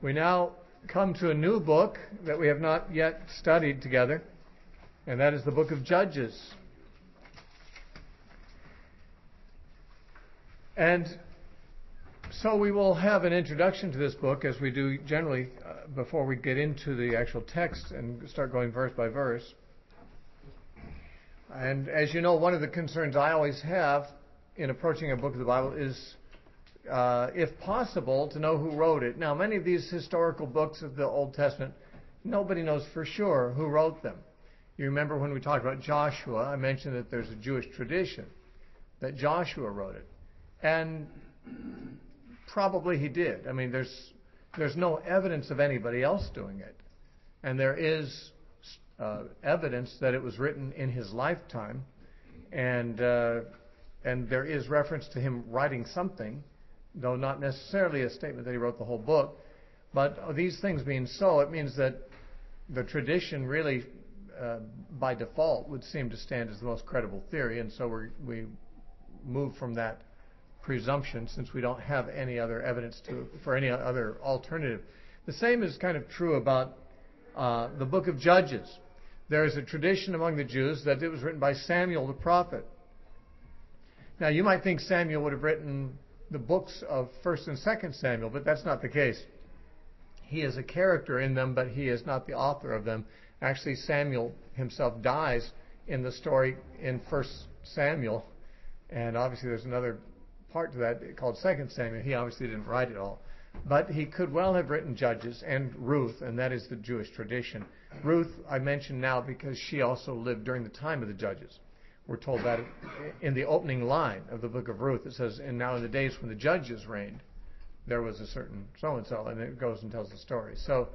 We now come to a new book that we have not yet studied together, and that is the book of Judges. And so we will have an introduction to this book, as we do generally before we get into the actual text and start going verse by verse. And as you know, one of the concerns I always have in approaching a book of the Bible is, if possible, to know who wrote it. Now, many of these historical books of the Old Testament, nobody knows for sure who wrote them. You remember when we talked about Joshua, I mentioned that there's a Jewish tradition that Joshua wrote it. And probably he did. I mean, there's no evidence of anybody else doing it. And there is evidence that it was written in his lifetime. And there is reference to him writing something, though not necessarily a statement that he wrote the whole book. But these things being so, it means that the tradition really, by default, would seem to stand as the most credible theory. And so we move from that presumption, since we don't have any other evidence for any other alternative. The same is kind of true about the book of Judges. There is a tradition among the Jews that it was written by Samuel the prophet. Now, you might think Samuel would have written the books of 1st and 2nd Samuel, but that's not the case. He is a character in them, but he is not the author of them. Actually, Samuel himself dies in the story in 1st Samuel, and obviously there's another part to that called 2nd Samuel. He obviously didn't write it all. But he could well have written Judges and Ruth, and that is the Jewish tradition. Ruth, I mention now because she also lived during the time of the Judges. We're told that in the opening line of the book of Ruth. It says, "And now in the days when the judges reigned, there was a certain so-and-so," and it goes and tells the story. So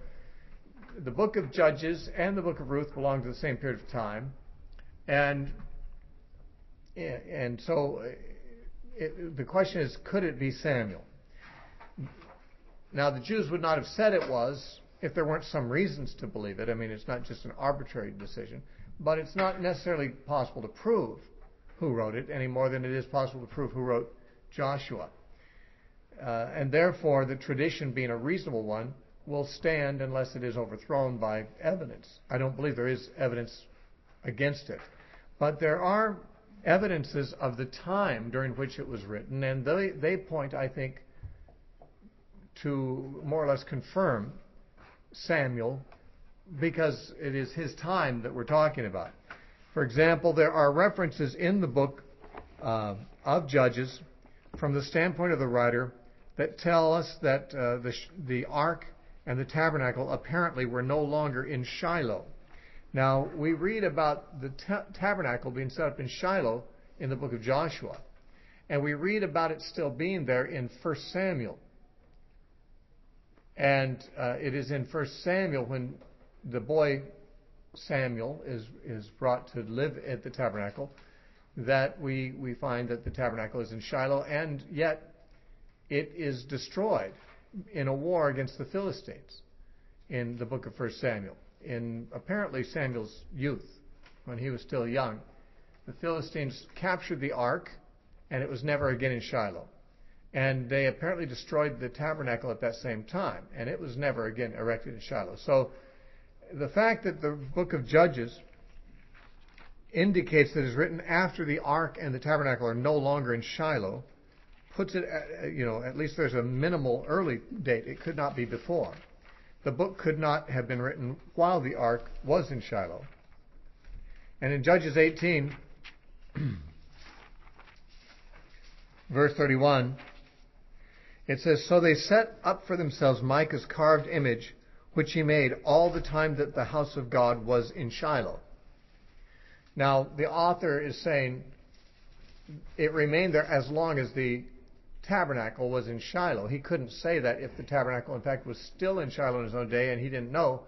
the book of Judges and the book of Ruth belong to the same period of time. And so the question is, could it be Samuel? Now, the Jews would not have said it was if there weren't some reasons to believe it. I mean, it's not just an arbitrary decision. But it's not necessarily possible to prove who wrote it any more than it is possible to prove who wrote Joshua. And therefore, the tradition, being a reasonable one, will stand unless it is overthrown by evidence. I don't believe there is evidence against it. But there are evidences of the time during which it was written, and they point, I think, to more or less confirm Samuel, because it is his time that we're talking about. For example, there are references in the book of Judges from the standpoint of the writer that tell us that the ark and the tabernacle apparently were no longer in Shiloh. Now, we read about the tabernacle being set up in Shiloh in the book of Joshua, and we read about it still being there in 1 Samuel. And it is in 1 Samuel when the boy Samuel is brought to live at the tabernacle that we find that the tabernacle is in Shiloh, and yet it is destroyed in a war against the Philistines in the book of 1 Samuel. In apparently Samuel's youth, when he was still young, the Philistines captured the ark, and it was never again in Shiloh. And they apparently destroyed the tabernacle at that same time, and it was never again erected in Shiloh. So the fact that the book of Judges indicates that it is written after the ark and the tabernacle are no longer in Shiloh puts it, at least there's a minimal early date. It could not be before. The book could not have been written while the ark was in Shiloh. And in Judges 18, verse 31, it says, "So they set up for themselves Micah's carved image, which he made all the time that the house of God was in Shiloh." Now, the author is saying it remained there as long as the tabernacle was in Shiloh. He couldn't say that if the tabernacle, in fact, was still in Shiloh in his own day, and he didn't know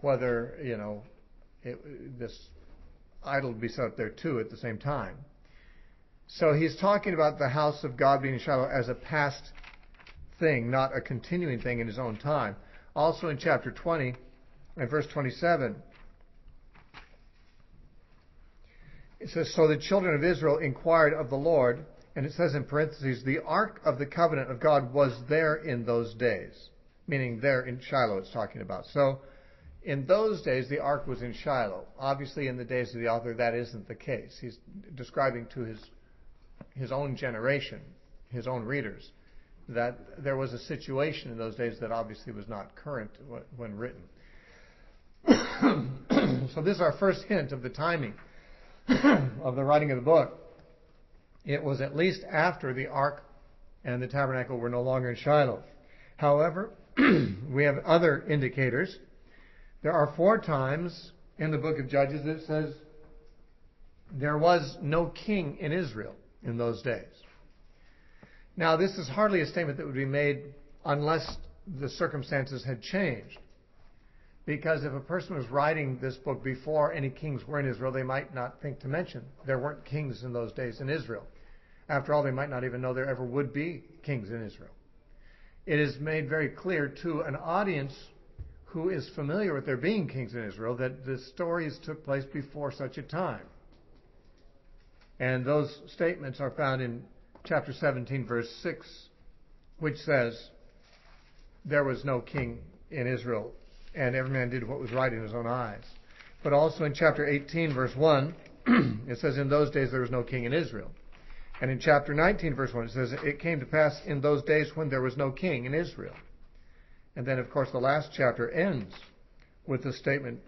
whether, this idol would be set up there too at the same time. So he's talking about the house of God being in Shiloh as a past thing, not a continuing thing in his own time. Also in chapter 20 and verse 27, it says, "So the children of Israel inquired of the Lord," and it says in parentheses, "the ark of the covenant of God was there in those days." meaning there in Shiloh it's talking about. So in those days, the ark was in Shiloh. Obviously, in the days of the author, that isn't the case. He's describing to his own generation, his own readers, that there was a situation in those days that obviously was not current when written. So this is our first hint of the timing of the writing of the book. It was at least after the ark and the tabernacle were no longer in Shiloh. However, we have other indicators. There are 4 times in the book of Judges that it says there was no king in Israel in those days. Now, this is hardly a statement that would be made unless the circumstances had changed. Because if a person was writing this book before any kings were in Israel, they might not think to mention there weren't kings in those days in Israel. After all, they might not even know there ever would be kings in Israel. It is made very clear to an audience who is familiar with there being kings in Israel that the stories took place before such a time. And those statements are found in chapter 17, verse 6, which says, there was no king in Israel, and every man did what was right in his own eyes. But also in chapter 18, verse 1, it says, in those days there was no king in Israel. And in chapter 19, verse 1, it says, it came to pass in those days when there was no king in Israel. And then, of course, the last chapter ends with the statement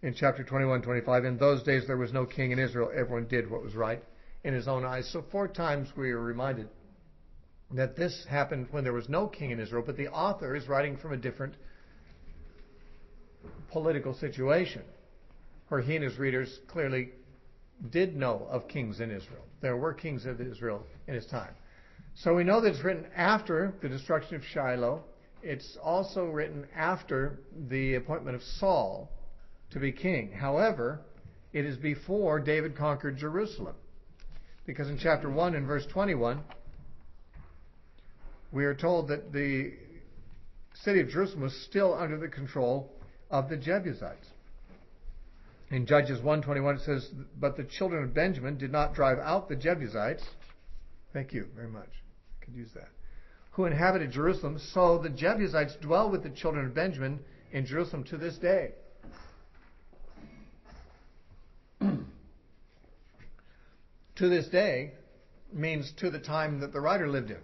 in chapter 21, 25, in those days there was no king in Israel, everyone did what was right in his own eyes. So 4 times we are reminded that this happened when there was no king in Israel, but the author is writing from a different political situation, where he and his readers clearly did know of kings in Israel. There were kings of Israel in his time. So we know that it's written after the destruction of Shiloh. It's also written after the appointment of Saul to be king. However, it is before David conquered Jerusalem. Because in chapter 1 and verse 21, we are told that the city of Jerusalem was still under the control of the Jebusites. In Judges 1:21 it says, but the children of Benjamin did not drive out the Jebusites. Thank you very much. I could use that. Who inhabited Jerusalem, so the Jebusites dwell with the children of Benjamin in Jerusalem to this day. To this day means to the time that the writer lived in.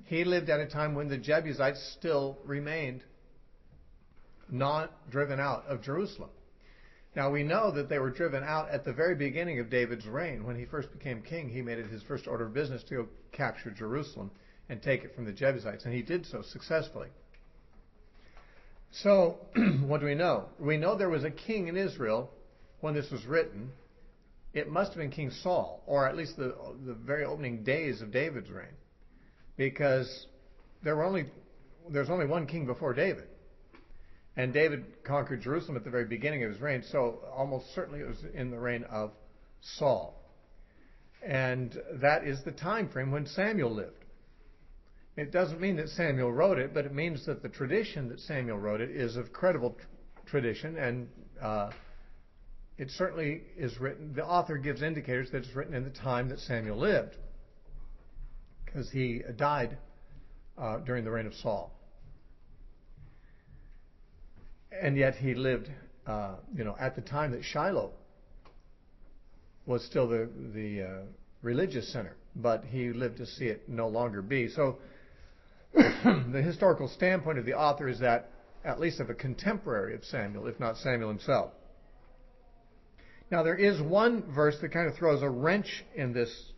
He lived at a time when the Jebusites still remained not driven out of Jerusalem. Now we know that they were driven out at the very beginning of David's reign. When he first became king, he made it his first order of business to go capture Jerusalem and take it from the Jebusites, and he did so successfully. So, what do we know? We know there was a king in Israel when this was written. It must have been King Saul, or at least the very opening days of David's reign, because there's only one king before David. And David conquered Jerusalem at the very beginning of his reign, so almost certainly it was in the reign of Saul. And that is the time frame when Samuel lived. It doesn't mean that Samuel wrote it, but it means that the tradition that Samuel wrote it is of credible tradition, and it certainly is written. The author gives indicators that it's written in the time that Samuel lived, because he died during the reign of Saul. And yet he lived, at the time that Shiloh was still the religious center, but he lived to see it no longer be. So the historical standpoint of the author is that at least of a contemporary of Samuel, if not Samuel himself. Now there is one verse that kind of throws a wrench in this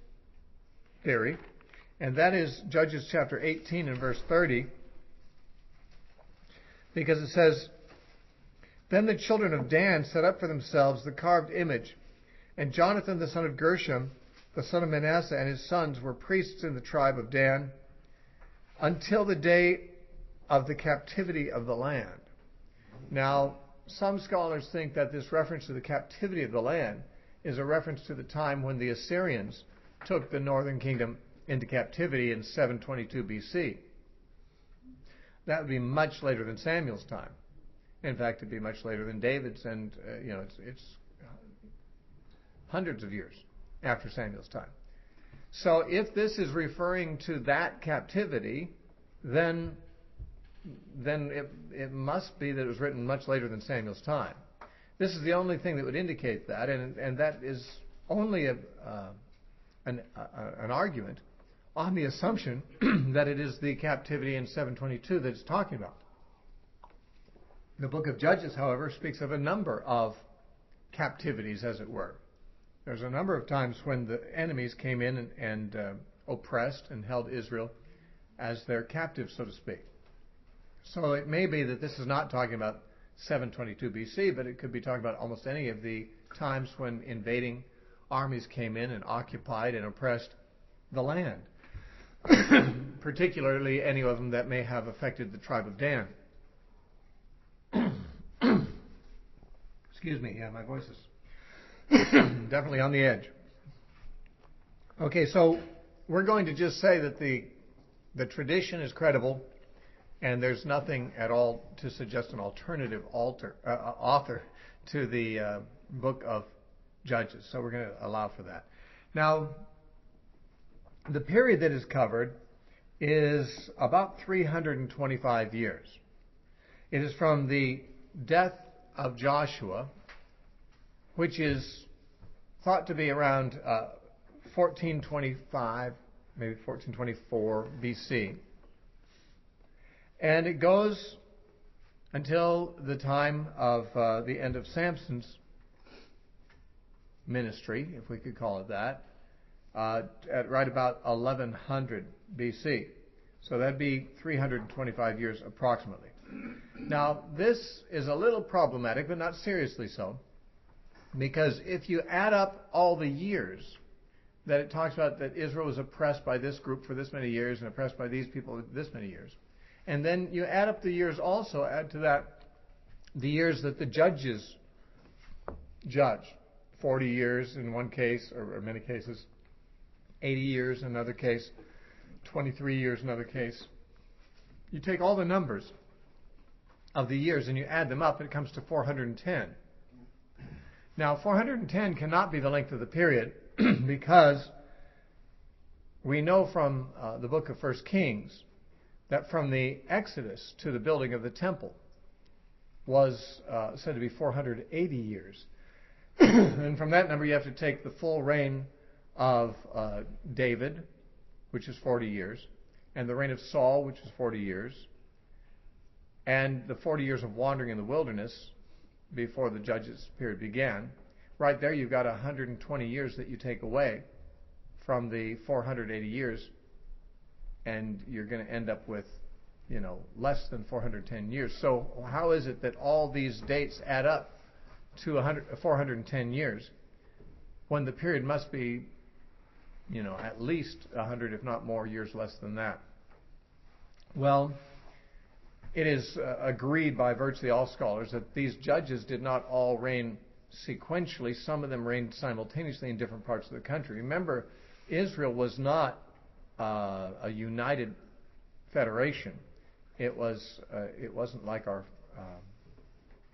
theory, and that is Judges chapter 18 and verse 30, because it says, then the children of Dan set up for themselves the carved image, and Jonathan the son of Gershom, the son of Manasseh, and his sons were priests in the tribe of Dan until the day of the captivity of the land. Now, some scholars think that this reference to the captivity of the land is a reference to the time when the Assyrians took the northern kingdom into captivity in 722 BC. That would be much later than Samuel's time. In fact, it'd be much later than David's, and it's hundreds of years after Samuel's time. So if this is referring to that captivity, then then it must be that it was written much later than Samuel's time. This is the only thing that would indicate that, and that is only an argument on the assumption that it is the captivity in 722 that it's talking about. The book of Judges, however, speaks of a number of captivities, as it were. There's a number of times when the enemies came in and oppressed and held Israel as their captives, so to speak. So it may be that this is not talking about 722 BC, but it could be talking about almost any of the times when invading armies came in and occupied and oppressed the land, particularly any of them that may have affected the tribe of Dan. Excuse me, yeah, my voice is definitely on the edge. Okay, so we're going to just say that the tradition is credible, and there's nothing at all to suggest an alternative author to the book of Judges. So we're going to allow for that. Now, the period that is covered is about 325 years. It is from the death of Joshua, which is thought to be around 1425, maybe 1424 BC. And it goes until the time of the end of Samson's ministry, if we could call it that, at right about 1100 BC. So that'd be 325 years approximately. Now, this is a little problematic, but not seriously so, because if you add up all the years that it talks about that Israel was oppressed by this group for this many years and oppressed by these people this many years, and then you add up the years also, add to that the years that the judges judge, 40 years in one case, or many cases, 80 years in another case, 23 years in another case. You take all the numbers of the years and you add them up, and it comes to 410. Now, 410 cannot be the length of the period because we know from the book of 1 Kings that from the Exodus to the building of the temple was said to be 480 years. And from that number, you have to take the full reign of David, which is 40 years, and the reign of Saul, which is 40 years, and the 40 years of wandering in the wilderness before the judges period began. Right there, you've got 120 years that you take away from the 480 years, and you're going to end up with, less than 410 years. So how is it that all these dates add up to 410 years when the period must be, at least 100, if not more, years less than that? Well, it is agreed by virtually all scholars that these judges did not all reign sequentially. Some of them reigned simultaneously in different parts of the country. Remember, Israel was not a united federation. It wasn't like our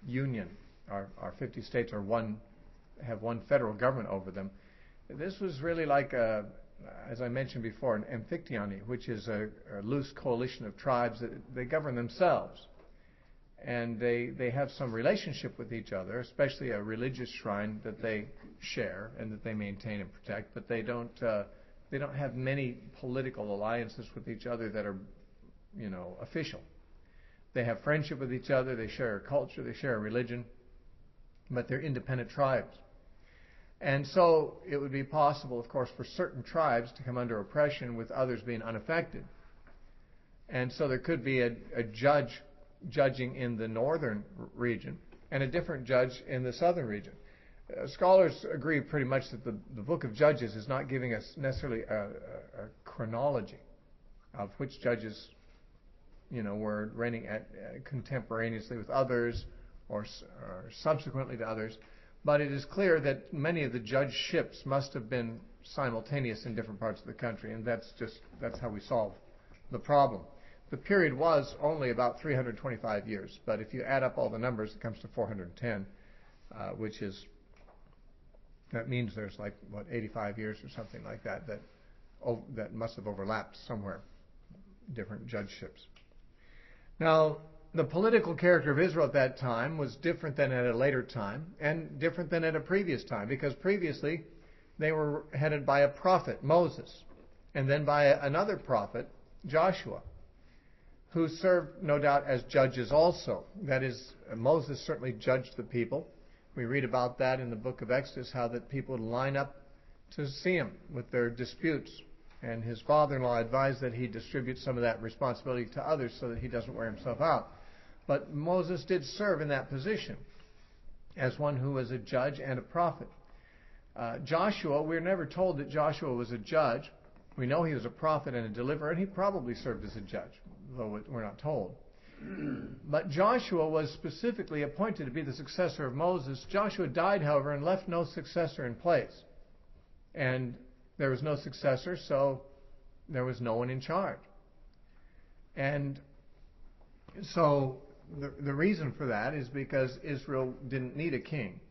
union. Our 50 states have one federal government over them. This was really like as I mentioned before, an amphictyony, which is a loose coalition of tribes that they govern themselves. And they have some relationship with each other, especially a religious shrine that they share and that they maintain and protect, but they don't have many political alliances with each other that are, official. They have friendship with each other, they share a culture, they share a religion, but they're independent tribes. And so it would be possible, of course, for certain tribes to come under oppression with others being unaffected. And so there could be a judge judging in the northern region and a different judge in the southern region. Scholars agree pretty much that the book of Judges is not giving us necessarily a chronology of which judges, were reigning contemporaneously with others or subsequently to others. But it is clear that many of the judgeships must have been simultaneous in different parts of the country, and that's how we solve the problem. The period was only about 325 years, but if you add up all the numbers, it comes to 410, that means there's 85 years or something like that must have overlapped somewhere, different judgeships. Now, the political character of Israel at that time was different than at a later time and different than at a previous time, because previously they were headed by a prophet, Moses, and then by another prophet, Joshua, who served, no doubt, as judges also. That is, Moses certainly judged the people. We read about that in the book of Exodus, how that people would line up to see him with their disputes. And his father-in-law advised that he distribute some of that responsibility to others so that he doesn't wear himself out. But Moses did serve in that position as one who was a judge and a prophet. Joshua, we're never told that Joshua was a judge. We know he was a prophet and a deliverer, and he probably served as a judge, though we're not told. But Joshua was specifically appointed to be the successor of Moses. Joshua died, however, and left no successor in place. And there was no successor, so there was no one in charge. And so the reason for that is because Israel didn't need a king.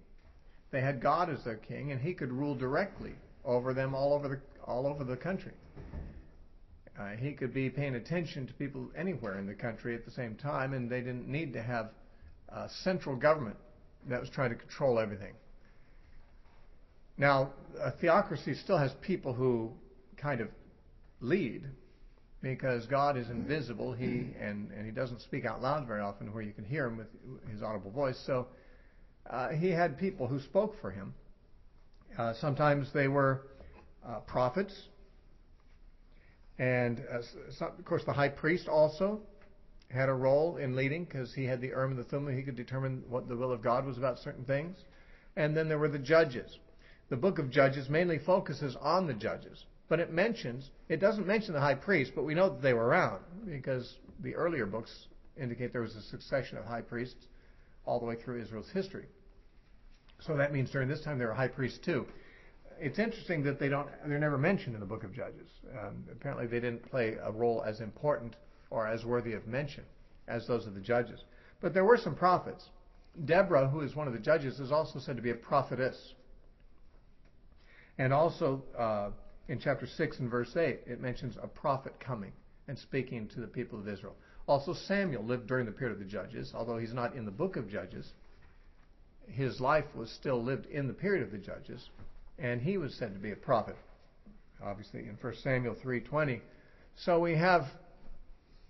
They had God as their king, and he could rule directly over them all over the country. He could be paying attention to people anywhere in the country at the same time, and they didn't need to have a central government that was trying to control everything. Now, a theocracy still has people who kind of lead, because God is invisible. He doesn't speak out loud very often where you can hear him with his audible voice. So he had people who spoke for him. Sometimes they were prophets. And, of course, the high priest also had a role in leading, because he had the Urim and the Thummim. He could determine what the will of God was about certain things. And then there were the judges. The book of Judges mainly focuses on the judges. But it doesn't mention the high priest, but we know that they were around, because the earlier books indicate there was a succession of high priests all the way through Israel's history. So that means during this time there were high priests too. It's interesting that they're never mentioned in the book of Judges. Apparently they didn't play a role as important or as worthy of mention as those of the judges. But there were some prophets. Deborah, who is one of the judges, is also said to be a prophetess. And also in chapter 6 and verse 8, it mentions a prophet coming and speaking to the people of Israel. Also, Samuel lived during the period of the Judges. Although he's not in the book of Judges, his life was still lived in the period of the Judges, and he was said to be a prophet, obviously, in 1 Samuel 3:20. So we have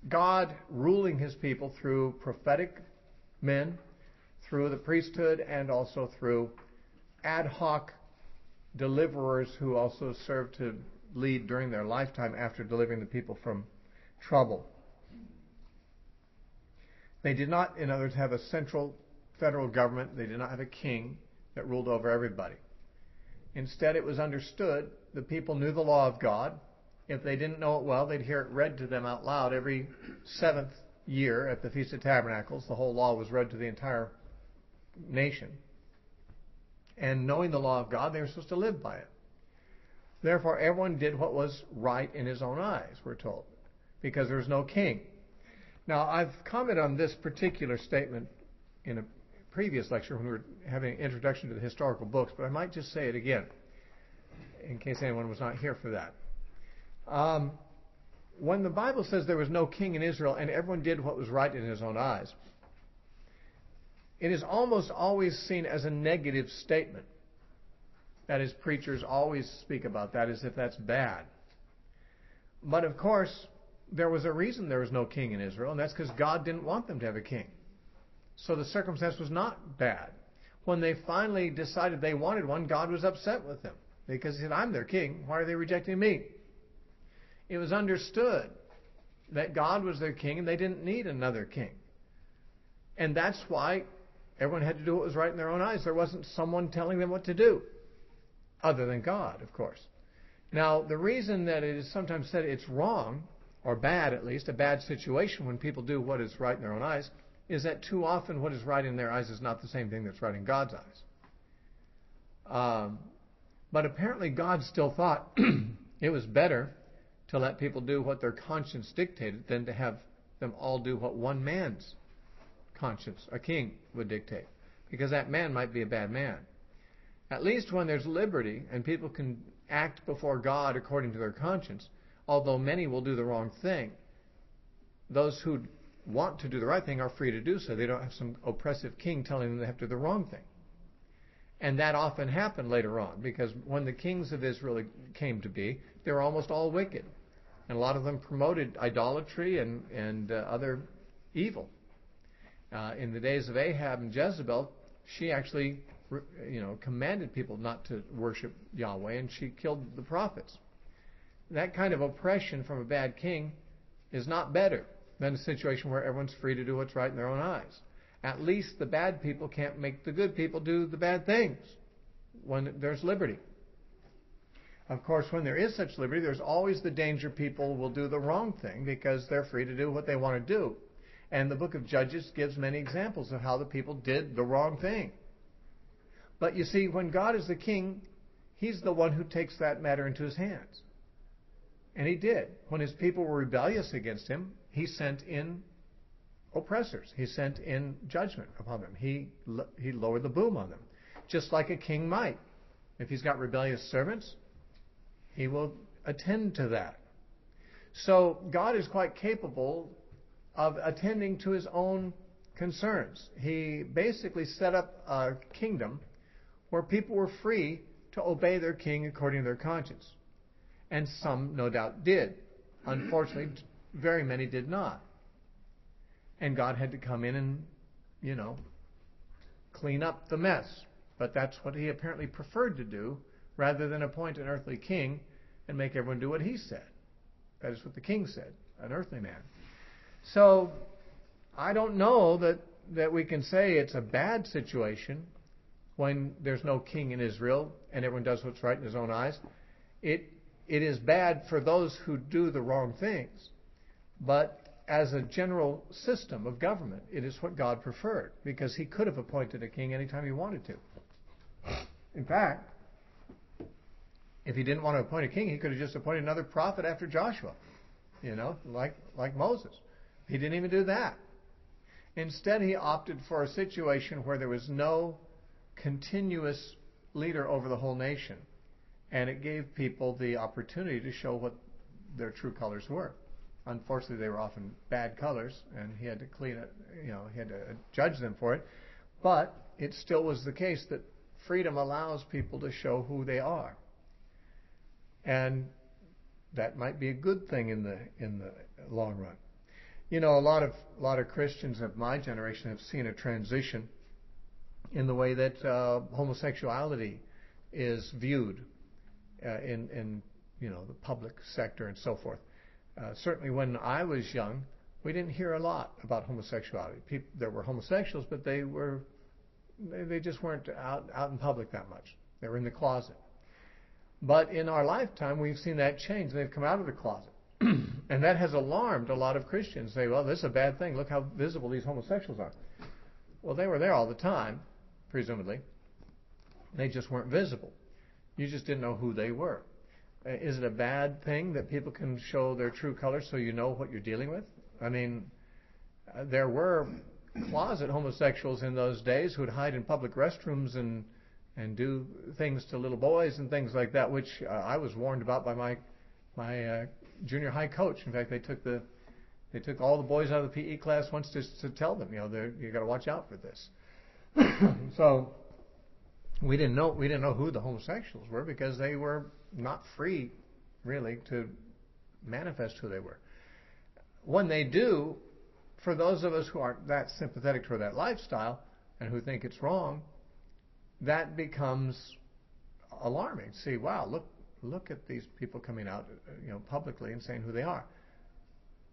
God ruling his people through prophetic men, through the priesthood, and also through ad hoc deliverers who also serve to lead during their lifetime after delivering the people from trouble. They did not, in other words, have a central federal government. They did not have a king that ruled over everybody. Instead, it was understood the people knew the law of God. If they didn't know it well, they'd hear it read to them out loud every 7th year at the Feast of Tabernacles. The whole law was read to the entire nation. And knowing the law of God, they were supposed to live by it. Therefore, everyone did what was right in his own eyes, we're told, because there was no king. Now, I've commented on this particular statement in a previous lecture when we were having an introduction to the historical books, but I might just say it again in case anyone was not here for that. When the Bible says there was no king in Israel and everyone did what was right in his own eyes, it is almost always seen as a negative statement. That is, preachers always speak about that as if that's bad. But of course, there was a reason there was no king in Israel, and that's because God didn't want them to have a king. So the circumstance was not bad. When they finally decided they wanted one, God was upset with them, because he said, I'm their king. Why are they rejecting me? It was understood that God was their king and they didn't need another king. And that's why everyone had to do what was right in their own eyes. There wasn't someone telling them what to do, other than God, of course. Now, the reason that it is sometimes said it's wrong, or bad at least, a bad situation when people do what is right in their own eyes, is that too often what is right in their eyes is not the same thing that's right in God's eyes. But apparently God still thought it was better to let people do what their conscience dictated than to have them all do what one man's conscience, a king, would dictate. Because that man might be a bad man. At least when there's liberty and people can act before God according to their conscience, although many will do the wrong thing, those who want to do the right thing are free to do so. They don't have some oppressive king telling them they have to do the wrong thing. And that often happened later on, because when the kings of Israel came to be, they were almost all wicked. And a lot of them promoted idolatry and other evil. In the days of Ahab and Jezebel, she actually commanded people not to worship Yahweh, and she killed the prophets. That kind of oppression from a bad king is not better than a situation where everyone's free to do what's right in their own eyes. At least the bad people can't make the good people do the bad things when there's liberty. Of course, when there is such liberty, there's always the danger people will do the wrong thing because they're free to do what they want to do. And the book of Judges gives many examples of how the people did the wrong thing. But you see, when God is the king, he's the one who takes that matter into his hands. And he did. When his people were rebellious against him, he sent in oppressors. He sent in judgment upon them. He lowered the boom on them, just like a king might. If he's got rebellious servants, he will attend to that. So God is quite capable of attending to his own concerns. He basically set up a kingdom where people were free to obey their king according to their conscience. And some, no doubt, did. Unfortunately, very many did not. And God had to come in and, clean up the mess. But that's what he apparently preferred to do, rather than appoint an earthly king and make everyone do what he said. That is what the king said, an earthly man. So, I don't know that we can say it's a bad situation when there's no king in Israel and everyone does what's right in his own eyes. It is bad for those who do the wrong things. But as a general system of government, it is what God preferred, because he could have appointed a king anytime he wanted to. In fact, if he didn't want to appoint a king, he could have just appointed another prophet after Joshua, like Moses. He didn't even do that. Instead, he opted for a situation where there was no continuous leader over the whole nation. And it gave people the opportunity to show what their true colors were. Unfortunately, they were often bad colors, and he had to clean it, he had to judge them for it. But it still was the case that freedom allows people to show who they are. And that might be a good thing in the long run. A lot of Christians of my generation have seen a transition in the way that homosexuality is viewed in the public sector and so forth. Certainly when I was young, we didn't hear a lot about homosexuality. There were homosexuals, but they just weren't out in public that much. They were in the closet. But in our lifetime, we've seen that change. They've come out of the closet. And that has alarmed a lot of Christians. Say, well, this is a bad thing. Look how visible these homosexuals are. Well, they were there all the time, presumably. They just weren't visible. You just didn't know who they were. Is it a bad thing that people can show their true colors so you know what you're dealing with? I mean, there were closet homosexuals in those days who would hide in public restrooms and do things to little boys and things like that, which I was warned about by my junior high coach. In fact, they took all the boys out of the PE class once to tell them, you got to watch out for this. So we didn't know who the homosexuals were, because they were not free, really, to manifest who they were. When they do, for those of us who aren't that sympathetic toward that lifestyle and who think it's wrong, that becomes alarming. See, wow, look at these people coming out, publicly and saying who they are.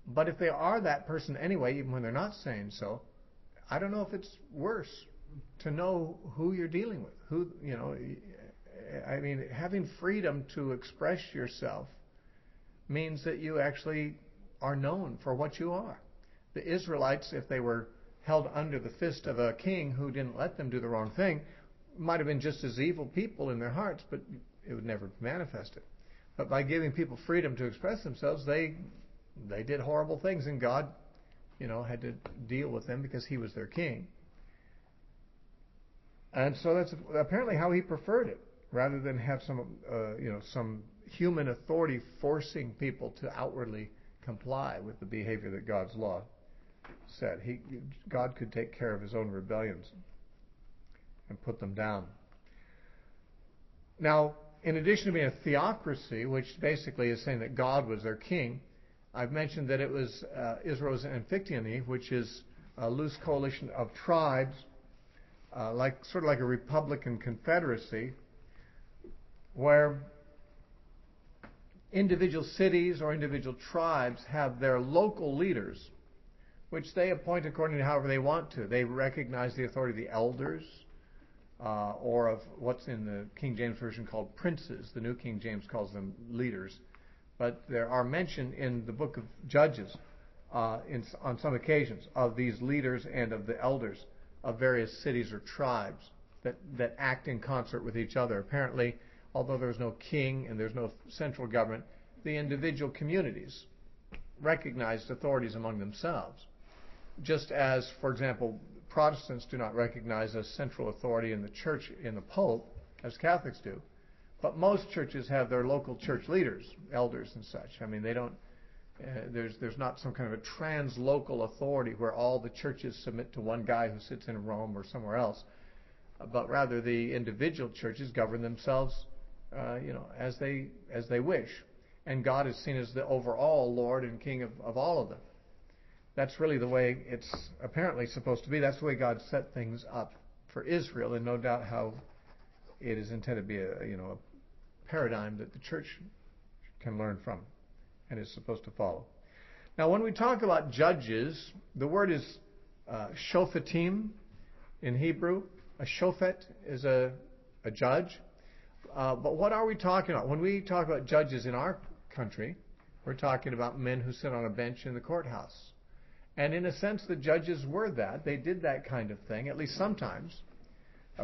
But if they are that person anyway, even when they're not saying so, I don't know if it's worse to know who you're dealing with. Having freedom to express yourself means that you actually are known for what you are. The Israelites, if they were held under the fist of a king who didn't let them do the wrong thing, might have been just as evil people in their hearts, but it would never manifest it. But by giving people freedom to express themselves, they did horrible things, and God, had to deal with them because he was their king. And so that's apparently how he preferred it, rather than have some human authority forcing people to outwardly comply with the behavior that God's law said. God could take care of his own rebellions and put them down. Now, in addition to being a theocracy, which basically is saying that God was their king, I've mentioned that it was Israel's Amphictyony, which is a loose coalition of tribes, sort of like a republican confederacy, where individual cities or individual tribes have their local leaders, which they appoint according to however they want to. They recognize the authority of the elders, or of what's in the King James Version called princes. The New King James calls them leaders. But there are mention in the book of Judges, on some occasions, of these leaders and of the elders of various cities or tribes that act in concert with each other. Apparently, although there's no king and there's no central government, the individual communities recognized authorities among themselves. Just as, for example, Protestants do not recognize a central authority in the church, in the Pope, as Catholics do. But most churches have their local church leaders, elders and such. I mean, they don't. There's not some kind of a trans-local authority where all the churches submit to one guy who sits in Rome or somewhere else, but rather the individual churches govern themselves, as they wish, and God is seen as the overall Lord and King of all of them. That's really the way it's apparently supposed to be. That's the way God set things up for Israel, and no doubt how it is intended to be a paradigm that the church can learn from and is supposed to follow. Now, when we talk about judges, the word is shofetim in Hebrew. A shofet is a judge. But what are we talking about? When we talk about judges in our country, we're talking about men who sit on a bench in the courthouse. And in a sense, the judges were that. They did that kind of thing, at least sometimes.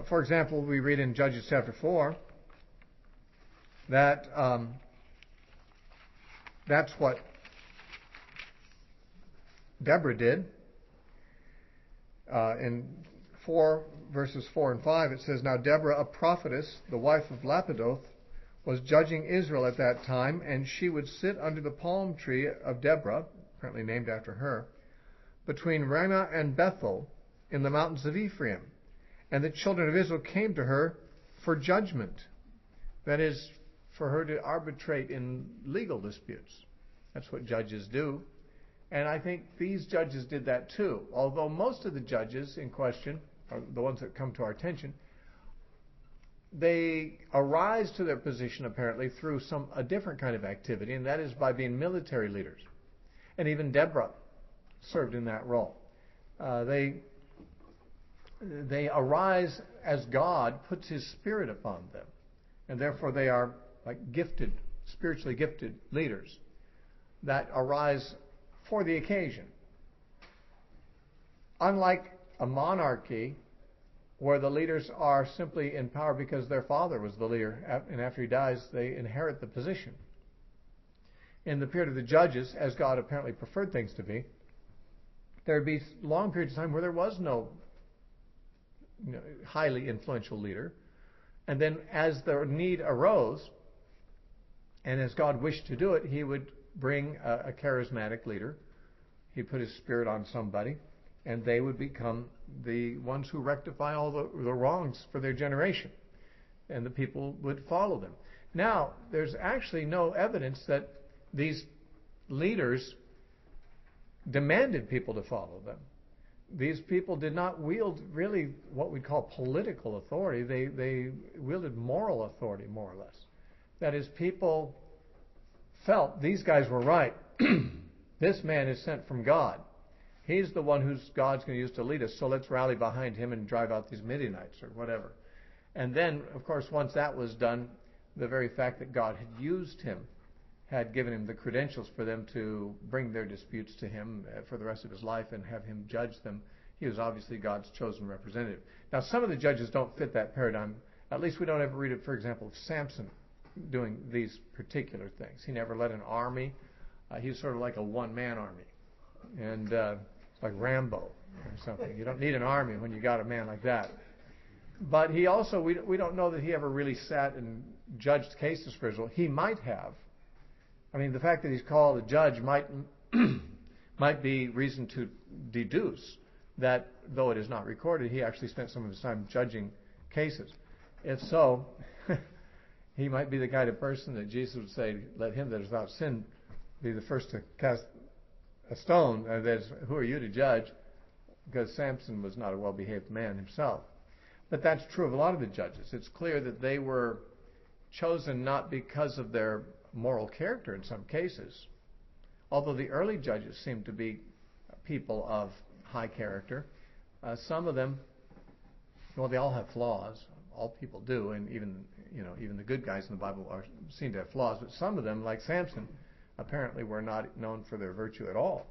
For example, we read in Judges chapter 4 that that's what Deborah did. In 4 verses 4 and 5, it says, "Now Deborah, a prophetess, the wife of Lapidoth, was judging Israel at that time, and she would sit under the palm tree of Deborah," apparently named after her, "between Ramah and Bethel in the mountains of Ephraim. And the children of Israel came to her for judgment." That is, for her to arbitrate in legal disputes. That's what judges do. And I think these judges did that too. Although most of the judges in question, or the ones that come to our attention, they arise to their position apparently through a different kind of activity, and that is by being military leaders. And even Deborah served in that role. They arise as God puts His Spirit upon them, and therefore they are like spiritually gifted leaders that arise for the occasion. Unlike a monarchy where the leaders are simply in power because their father was the leader, and after he dies they inherit the position. In the period of the judges, as God apparently preferred things to be, there would be long periods of time where there was no highly influential leader. And then as the need arose, and as God wished to do it, He would bring a charismatic leader. He'd put His Spirit on somebody, and they would become the ones who rectify all the wrongs for their generation. And the people would follow them. Now, there's actually no evidence that these leaders demanded people to follow them. These people did not wield really what we'd call political authority. They wielded moral authority, more or less. That is, people felt these guys were right. This man is sent from God. He's the one who's God's going to use to lead us, so let's rally behind him and drive out these Midianites or whatever. And then, of course, once that was done, the very fact that God had used him had given him the credentials for them to bring their disputes to him for the rest of his life and have him judge them. He was obviously God's chosen representative. Now, some of the judges don't fit that paradigm. At least we don't ever read it, for example, of Samson doing these particular things. He never led an army. He was sort of like a one-man army. And it's like Rambo or something. You don't need an army when you got a man like that. But he also, we don't know that he ever really sat and judged cases for Israel. He might have. I mean, the fact that he's called a judge might might be reason to deduce that, though it is not recorded, he actually spent some of his time judging cases. If so, he might be the kind of person that Jesus would say, let him that is without sin be the first to cast a stone. That is, who are you to judge? Because Samson was not a well-behaved man himself. But that's true of a lot of the judges. It's clear that they were chosen not because of their moral character in some cases, although the early judges seemed to be people of high character. Some of them, well, they all have flaws. All people do, and even the good guys in the Bible seem to have flaws. But some of them, like Samson, apparently were not known for their virtue at all.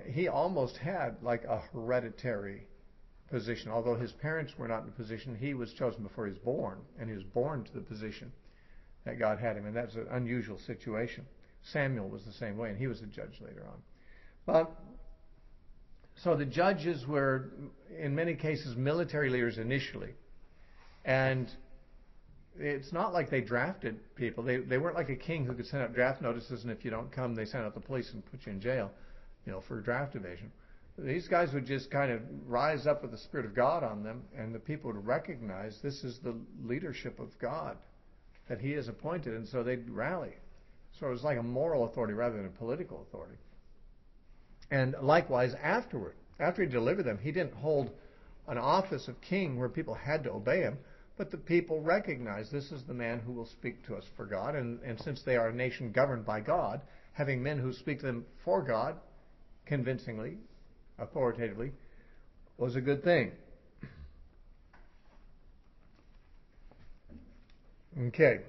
He almost had like a hereditary position. Although his parents were not in a position, he was chosen before he was born, and he was born to the position that God had him, and that's an unusual situation. Samuel was the same way, and he was a judge later on. But so the judges were, in many cases, military leaders initially, and it's not like they drafted people. They weren't like a king who could send out draft notices, and if you don't come, they send out the police and put you in jail, for draft evasion. These guys would just kind of rise up with the Spirit of God on them, and the people would recognize this is the leadership of God that He has appointed, and so they'd rally. So it was like a moral authority rather than a political authority. And likewise, afterward, after He delivered them, He didn't hold an office of king where people had to obey Him, but the people recognized this is the man who will speak to us for God, and since they are a nation governed by God, having men who speak to them for God, convincingly, authoritatively, was a good thing. Okay.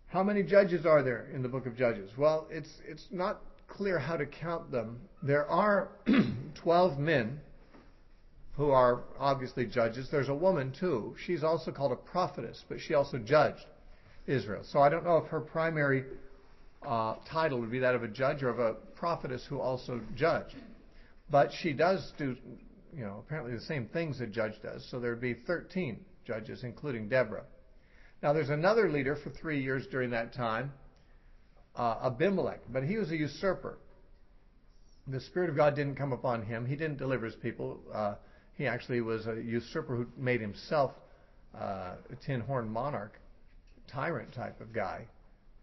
How many judges are there in the book of Judges? Well, it's not clear how to count them. There are 12 men who are obviously judges. There's a woman, too. She's also called a prophetess, but she also judged Israel. So I don't know if her primary title would be that of a judge or of a prophetess who also judged. But she does do, apparently the same things a judge does. So there would be 13 judges, including Deborah. Now there's another leader for 3 years during that time, Abimelech, but he was a usurper. The Spirit of God didn't come upon him. He didn't deliver his people. He actually was a usurper who made himself a tin-horn monarch, tyrant type of guy.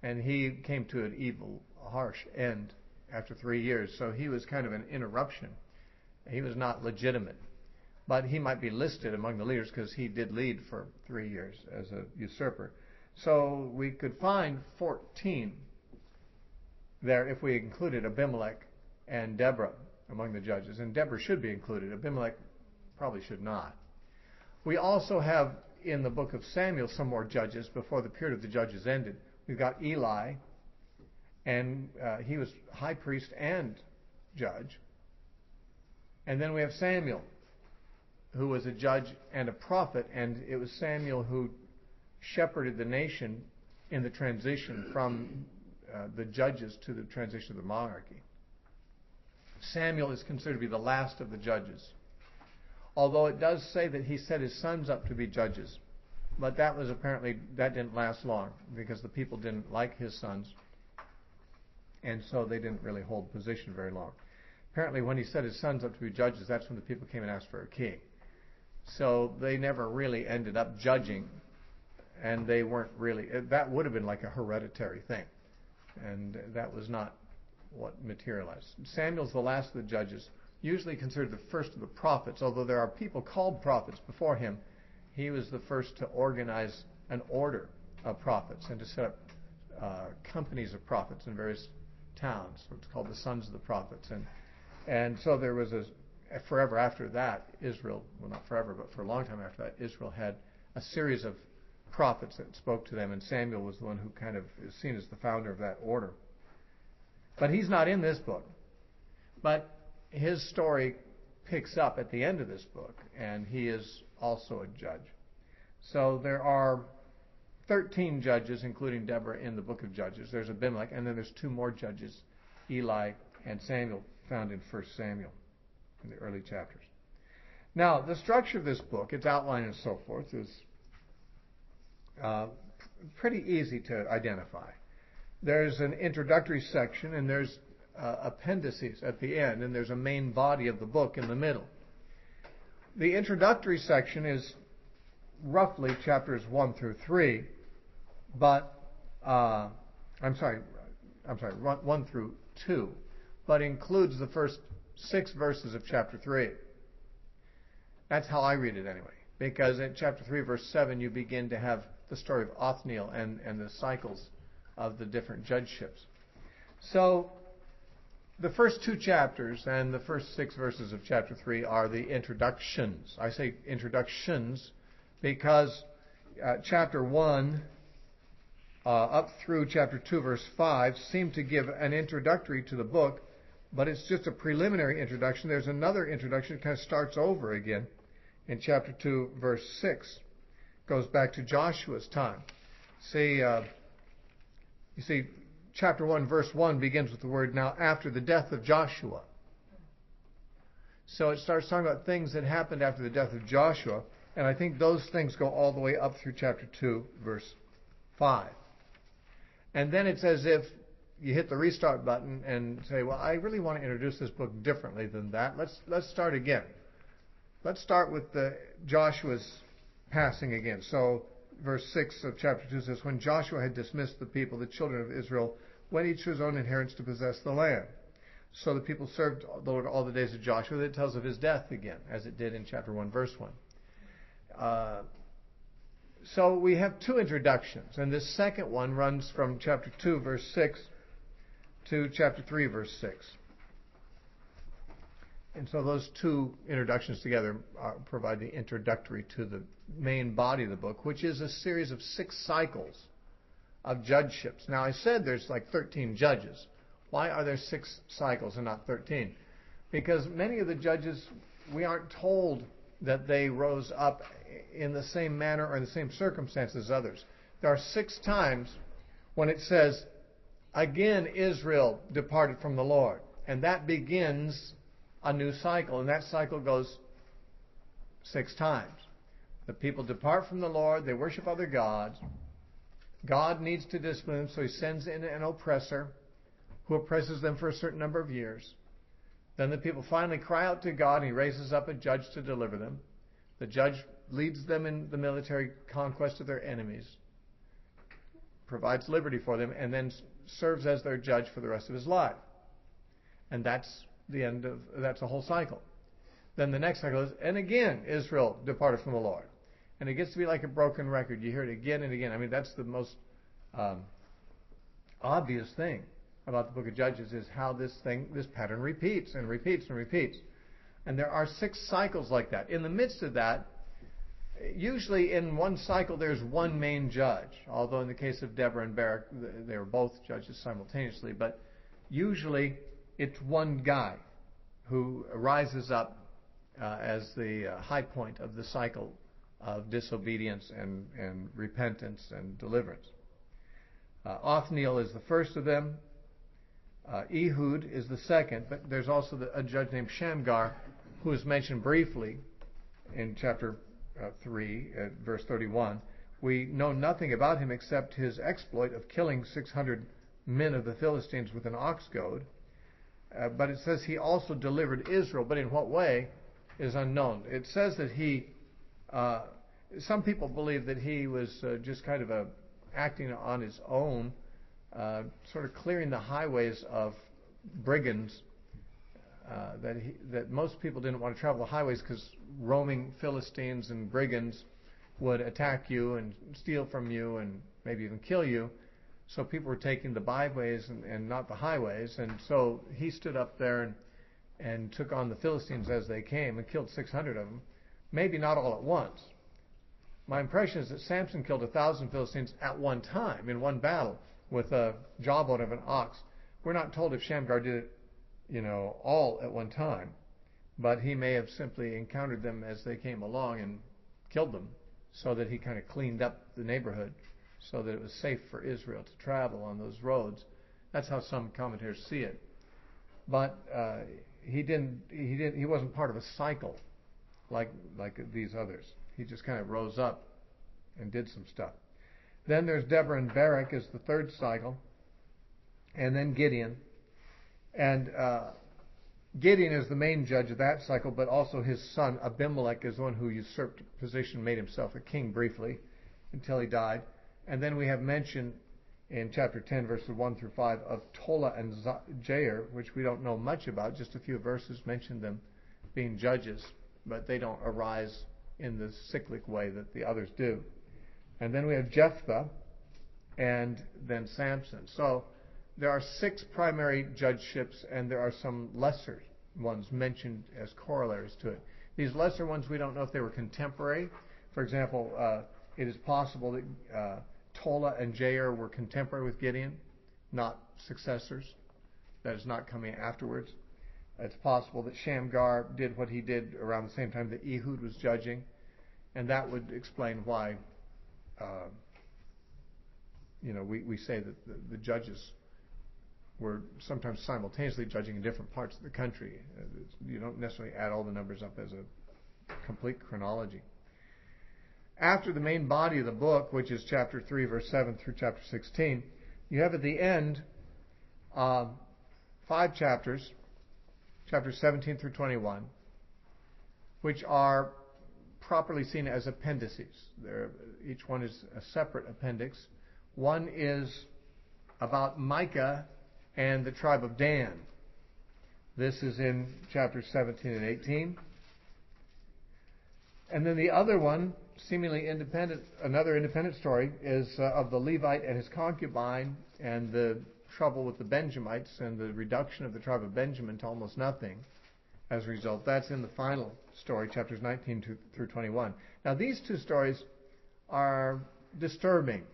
And he came to an evil, harsh end after 3 years. So he was kind of an interruption. He was not legitimate. But he might be listed among the leaders because he did lead for 3 years as a usurper. So we could find 14 there if we included Abimelech and Deborah among the judges. And Deborah should be included. Abimelech probably should not. We also have in the book of Samuel some more judges before the period of the judges ended. We've got Eli, and he was high priest and judge. And then we have Samuel, who was a judge and a prophet, and it was Samuel who shepherded the nation in the transition from the judges to the transition of the monarchy. Samuel is considered to be the last of the judges, although it does say that he set his sons up to be judges. But that didn't last long because the people didn't like his sons, and so they didn't really hold position very long. Apparently when he set his sons up to be judges, that's when the people came and asked for a king. So they never really ended up judging, and they weren't really, that would have been like a hereditary thing, and that was not what materialized. Samuel's the last of the judges, usually considered the first of the prophets, although there are people called prophets before him. He was the first to organize an order of prophets and to set up companies of prophets in various towns. It's called the Sons of the Prophets. And so there was forever after that, Israel, well not forever, but for a long time after that, Israel had a series of prophets that spoke to them, and Samuel was the one who kind of is seen as the founder of that order. But he's not in this book. But his story picks up at the end of this book, and he is also a judge. So there are 13 judges, including Deborah, in the book of Judges. There's Abimelech, and then there's 2 more judges, Eli and Samuel, found in 1 Samuel in the early chapters. Now, the structure of this book, its outline and so forth, is pretty easy to identify. There's an introductory section, and there's appendices at the end, and there's a main body of the book in the middle. The introductory section is roughly chapters 1 through 3, but 1 through 2, but includes the first 6 verses of chapter 3. That's how I read it anyway, because in chapter 3, verse 7, you begin to have the story of Othniel and the cycles of the different judgeships. So the first 2 chapters and the first 6 verses of chapter 3 are the introductions. I say introductions because chapter 1 up through chapter 2, verse 5 seem to give an introductory to the book, but it's just a preliminary introduction. There's another introduction that kind of starts over again in chapter 2, verse 6. Goes back to Joshua's time. You see, chapter 1, verse 1 begins with the word, now after the death of Joshua. So it starts talking about things that happened after the death of Joshua, and I think those things go all the way up through chapter 2, verse 5. And then it's as if you hit the restart button and say, well, I really want to introduce this book differently than that. Let's start again. Let's start with Joshua's passing again. So verse 6 of chapter 2 says, when Joshua had dismissed the people, the children of Israel went each to his own inheritance to possess the land. So the people served the Lord all the days of Joshua. That tells of his death again, as it did in chapter 1, verse 1. So we have 2 introductions, and this second one runs from chapter 2, verse 6 to chapter 3, verse 6. And so those 2 introductions together provide the introductory to the main body of the book, which is a series of 6 cycles of judgeships. Now, I said there's like 13 judges. Why are there 6 cycles and not 13? Because many of the judges, we aren't told that they rose up in the same manner or in the same circumstances as others. There are 6 times when it says, again Israel departed from the Lord. And that begins a new cycle, and that cycle goes 6 times. The people depart from the Lord, they worship other gods. God needs to discipline them, so he sends in an oppressor who oppresses them for a certain number of years. Then the people finally cry out to God, and he raises up a judge to deliver them. The judge leads them in the military conquest of their enemies, provides liberty for them, and then serves as their judge for the rest of his life. And that's the whole cycle. Then the next cycle is, and again Israel departed from the Lord. And it gets to be like a broken record. You hear it again and again. I mean, that's the most obvious thing about the book of Judges, is how this pattern repeats and repeats and repeats. And there are 6 cycles like that. In the midst of that, usually in one cycle there's one main judge, although in the case of Deborah and Barak, they were both judges simultaneously. But usually it's one guy who rises up as the high point of the cycle of disobedience and repentance and deliverance. Othniel is the first of them. Ehud is the second, but there's also a judge named Shamgar who is mentioned briefly in chapter 3, verse 31. We know nothing about him except his exploit of killing 600 men of the Philistines with an ox goad. But it says he also delivered Israel, but in what way is unknown. It says that some people believe that he was just kind of acting on his own, sort of clearing the highways of brigands, that most people didn't want to travel the highways because roaming Philistines and brigands would attack you and steal from you and maybe even kill you. So people were taking the byways and not the highways. And so he stood up there and took on the Philistines as they came and killed 600 of them. Maybe not all at once. My impression is that Samson killed 1,000 Philistines at one time in one battle with a jawbone of an ox. We're not told if Shamgar did it, all at one time, but he may have simply encountered them as they came along and killed them, so that he kind of cleaned up the neighborhood so that it was safe for Israel to travel on those roads. That's how some commentators see it. But he wasn't part of a cycle like these others. He just kind of rose up and did some stuff. Then there's Deborah and Barak as the third cycle. and then Gideon. And Gideon is the main judge of that cycle, but also his son Abimelech is the one who usurped position, made himself a king briefly until he died. And then we have mention in chapter 10, verses 1 through 5, of Tola and Jair, which we don't know much about. Just a few verses mention them being judges, but they don't arise in the cyclic way that the others do. And then we have Jephthah, and then Samson. So there are 6 primary judgeships, and there are some lesser ones mentioned as corollaries to it. These lesser ones, we don't know if they were contemporary. For example, it is possible that Tola and Jair were contemporary with Gideon, not successors. That is not coming afterwards. It's possible that Shamgar did what he did around the same time that Ehud was judging, and that would explain why we say that the judges were sometimes simultaneously judging in different parts of the country. You don't necessarily add all the numbers up as a complete chronology. After the main body of the book, which is chapter 3, verse 7 through chapter 16, you have at the end 5 chapters, chapters 17 through 21, which are properly seen as appendices. Each one is a separate appendix. One is about Micah and the tribe of Dan. This is in chapters 17 and 18. And then the other one, seemingly independent, another independent story, is of the Levite and his concubine and the trouble with the Benjamites and the reduction of the tribe of Benjamin to almost nothing as a result. That's in the final story, chapters 19 through 21. Now, these 2 stories are disturbing.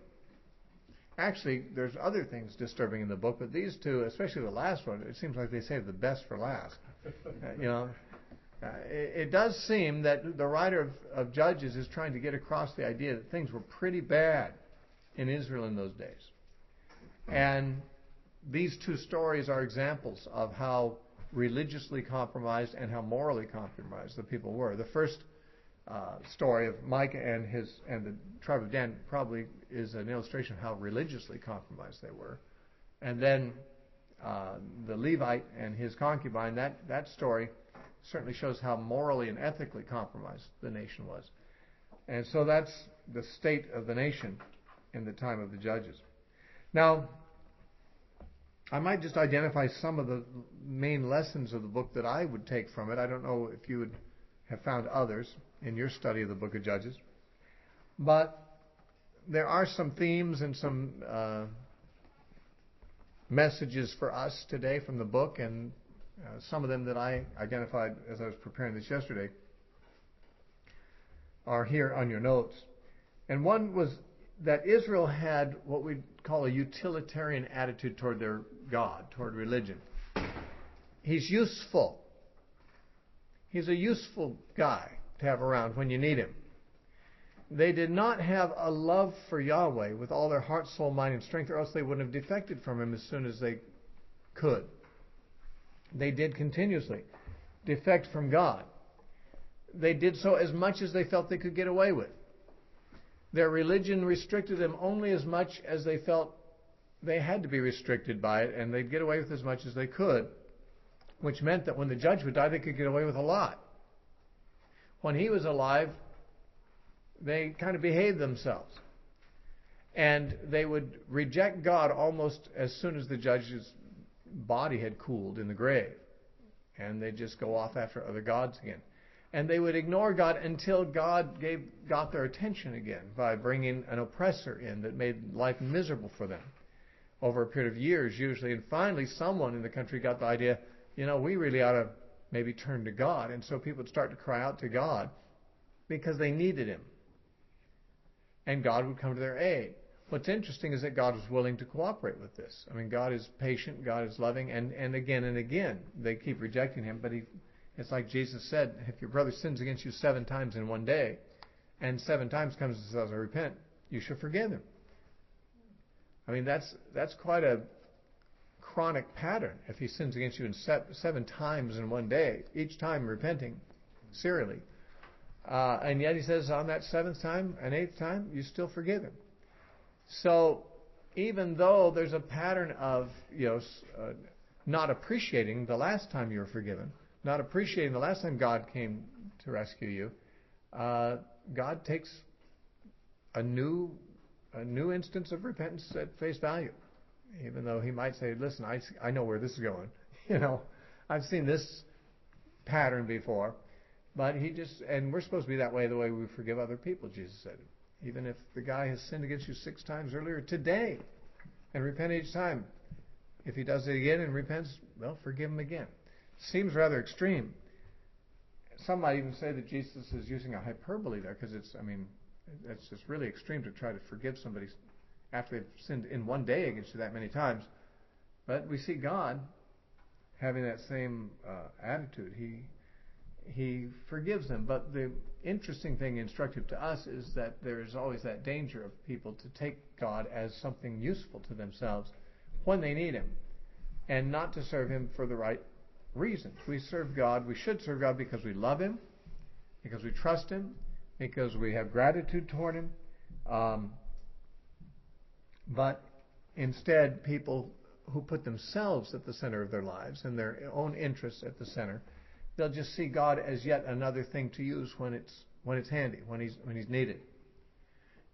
Actually, there's other things disturbing in the book, but these 2, especially the last one, it seems like they saved the best for last. It does seem that the writer of Judges is trying to get across the idea that things were pretty bad in Israel in those days. And these 2 stories are examples of how religiously compromised and how morally compromised the people were. The first story of Micah and the tribe of Dan probably is an illustration of how religiously compromised they were. And then the Levite and his concubine, that story certainly shows how morally and ethically compromised the nation was. And so that's the state of the nation in the time of the judges. Now, I might just identify some of the main lessons of the book that I would take from it. I don't know if you would have found others in your study of the book of Judges. But there are some themes and some messages for us today from the book, and some of them that I identified as I was preparing this yesterday are here on your notes. And one was that Israel had what we call a utilitarian attitude toward their God, toward religion. He's useful. He's a useful guy to have around when you need him. They did not have a love for Yahweh with all their heart, soul, mind, and strength, or else they wouldn't have defected from him as soon as they could. They did continuously defect from God. They did so as much as they felt they could get away with. Their religion restricted them only as much as they felt they had to be restricted by it, and they'd get away with as much as they could, which meant that when the judge would die, they could get away with a lot. When he was alive, they kind of behaved themselves. And they would reject God almost as soon as the judge's body had cooled in the grave. And they'd just go off after other gods again. And they would ignore God until God got their attention again by bringing an oppressor in that made life miserable for them over a period of years usually. And finally someone in the country got the idea, we really ought to maybe turn to God. And so people would start to cry out to God because they needed him. And God would come to their aid. What's interesting is that God was willing to cooperate with this. I mean, God is patient, God is loving, and again, they keep rejecting him. But it's like Jesus said, if your brother sins against you 7 times in one day, and 7 times comes and says, I repent, you should forgive him. I mean, that's quite a chronic pattern. If he sins against you in 7 times in one day, each time repenting serially. And yet he says on that 7th time and 8th time, you still forgive him. So even though there's a pattern of not appreciating the last time you were forgiven, not appreciating the last time God came to rescue you, God takes a new instance of repentance at face value, even though He might say, "Listen, I know where this is going. I've seen this pattern before." But and we're supposed to be that way, the way we forgive other people, Jesus said. Even if the guy has sinned against you 6 times earlier today, and repent each time. If he does it again and repents, well, forgive him again. Seems rather extreme. Some might even say that Jesus is using a hyperbole there, because it's just really extreme to try to forgive somebody after they've sinned in one day against you that many times. But we see God having that same attitude. He forgives them. But the interesting thing, instructive to us, is that there is always that danger of people to take God as something useful to themselves when they need Him, and not to serve Him for the right reasons. We should serve God because we love Him, because we trust Him, because we have gratitude toward Him. But instead, people who put themselves at the center of their lives and their own interests at the center, they'll just see God as yet another thing to use when it's handy, when He's needed.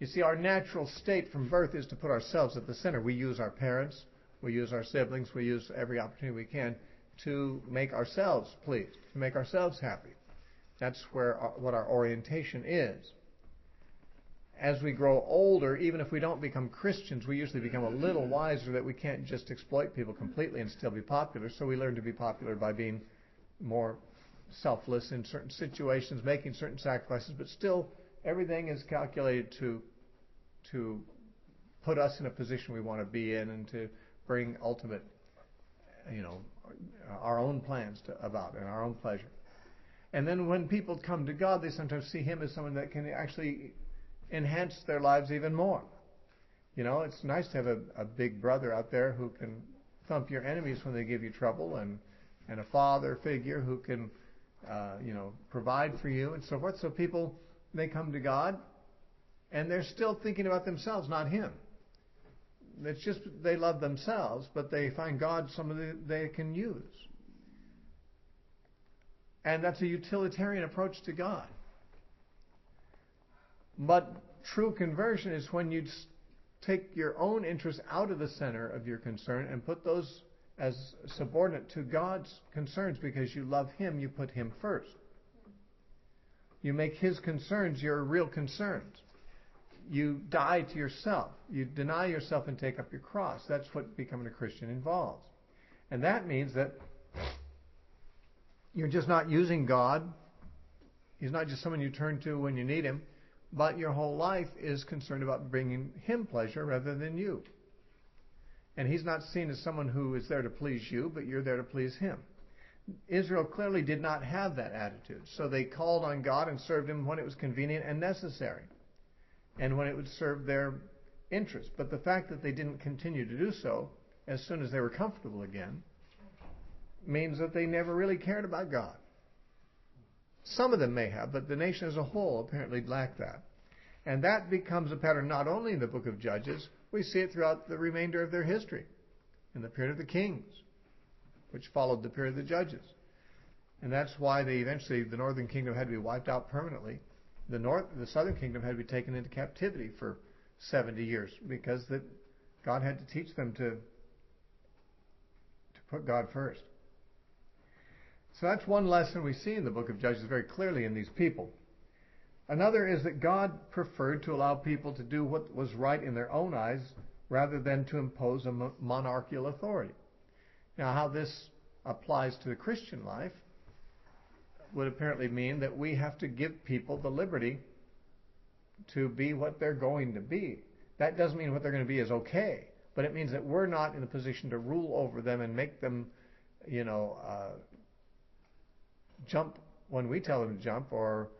You see, our natural state from birth is to put ourselves at the center. We use our parents, we use our siblings, we use every opportunity we can to make ourselves pleased, to make ourselves happy. That's what our orientation is. As we grow older, even if we don't become Christians, we usually become a little wiser that we can't just exploit people completely and still be popular. So we learn to be popular by being more selfless in certain situations, making certain sacrifices, but still everything is calculated to put us in a position we want to be in, and to bring ultimate, our own plans about and our own pleasure. And then when people come to God, they sometimes see Him as someone that can actually enhance their lives even more. It's nice to have a big brother out there who can thump your enemies when they give you trouble, and a father figure who can, provide for you and so forth. So people, they come to God, and they're still thinking about themselves, not Him. It's just they love themselves, but they find God somebody they can use. And that's a utilitarian approach to God. But true conversion is when you take your own interests out of the center of your concern and put those as subordinate to God's concerns. Because you love Him, you put Him first. You make His concerns your real concerns. You die to yourself. You deny yourself and take up your cross. That's what becoming a Christian involves. And that means that you're just not using God. He's not just someone you turn to when you need Him, but your whole life is concerned about bringing Him pleasure rather than you. And He's not seen as someone who is there to please you, but you're there to please Him. Israel clearly did not have that attitude. So they called on God and served Him when it was convenient and necessary, and when it would serve their interest. But the fact that they didn't continue to do so as soon as they were comfortable again means that they never really cared about God. Some of them may have, but the nation as a whole apparently lacked that. And that becomes a pattern not only in the book of Judges, we see it throughout the remainder of their history, in the period of the kings, which followed the period of the judges. And that's why the northern kingdom had to be wiped out permanently. The southern kingdom had to be taken into captivity for 70 years, because God had to teach them to put God first. So that's one lesson we see in the book of Judges very clearly in these people. Another is that God preferred to allow people to do what was right in their own eyes rather than to impose a monarchical authority. Now, how this applies to the Christian life would apparently mean that we have to give people the liberty to be what they're going to be. That doesn't mean what they're going to be is okay, but it means that we're not in a position to rule over them and make them, jump when we tell them to jump, or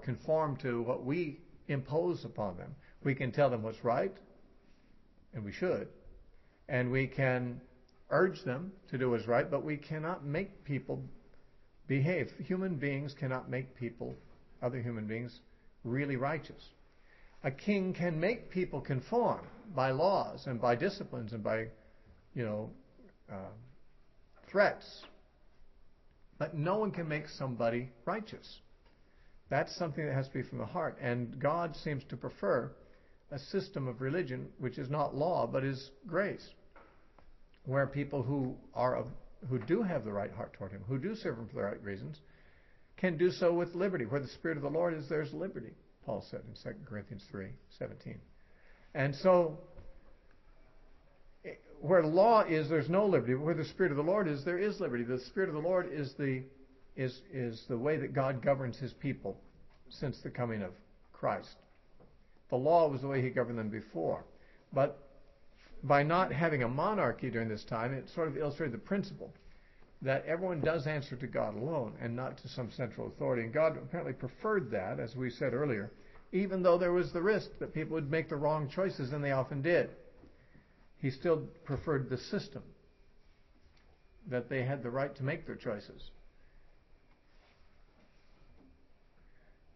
conform to what we impose upon them. We can tell them what's right, and we should, and we can urge them to do what's right, but we cannot make people behave. Human beings cannot make other human beings, really righteous. A king can make people conform by laws and by disciplines and by, threats. But no one can make somebody righteous. That's something that has to be from the heart. And God seems to prefer a system of religion which is not law but is grace, where people who do have the right heart toward Him, who do serve Him for the right reasons, can do so with liberty. Where the Spirit of the Lord is, there's liberty, Paul said in 2 Corinthians 3:17. And so, where law is, there's no liberty. But where the Spirit of the Lord is, there is liberty. The Spirit of the Lord is the way that God governs His people since the coming of Christ. The law was the way He governed them before. But by not having a monarchy during this time, it sort of illustrated the principle that everyone does answer to God alone and not to some central authority. And God apparently preferred that, as we said earlier, even though there was the risk that people would make the wrong choices, and they often did. He still preferred the system, that they had the right to make their choices.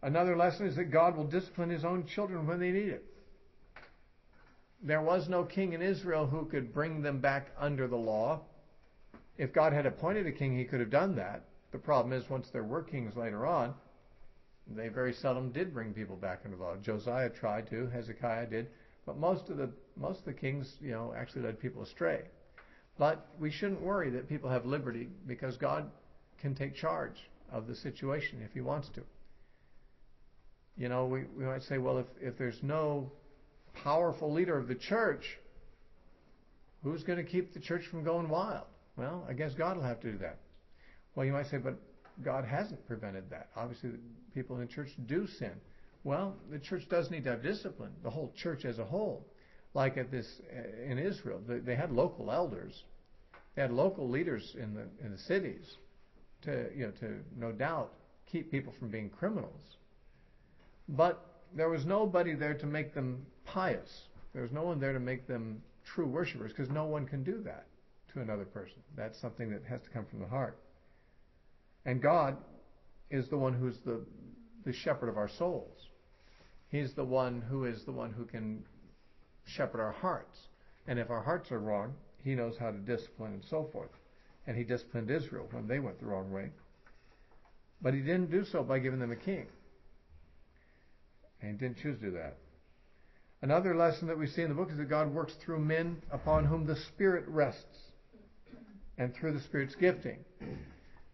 Another lesson is that God will discipline His own children when they need it. There was no king in Israel who could bring them back under the law. If God had appointed a king, He could have done that. The problem is, once there were kings later on, they very seldom did bring people back under the law. Josiah tried to, Hezekiah did, but most of the kings, actually led people astray. But we shouldn't worry that people have liberty, because God can take charge of the situation if He wants to. We might say, well, if there's no powerful leader of the church, who's going to keep the church from going wild? Well, I guess God will have to do that. Well, you might say, but God hasn't prevented that. Obviously, people in the church do sin. Well, the church does need to have discipline, the whole church as a whole. Like in Israel, they had local elders. They had local leaders in the cities to no doubt keep people from being criminals. But there was nobody there to make them pious. There was no one there to make them true worshipers, because no one can do that to another person. That's something that has to come from the heart. And God is the one who's the shepherd of our souls. He's the one who can shepherd our hearts. And if our hearts are wrong, He knows how to discipline and so forth. And He disciplined Israel when they went the wrong way. But He didn't do so by giving them a king. And He didn't choose to do that. Another lesson that we see in the book is that God works through men upon whom the Spirit rests, and through the Spirit's gifting.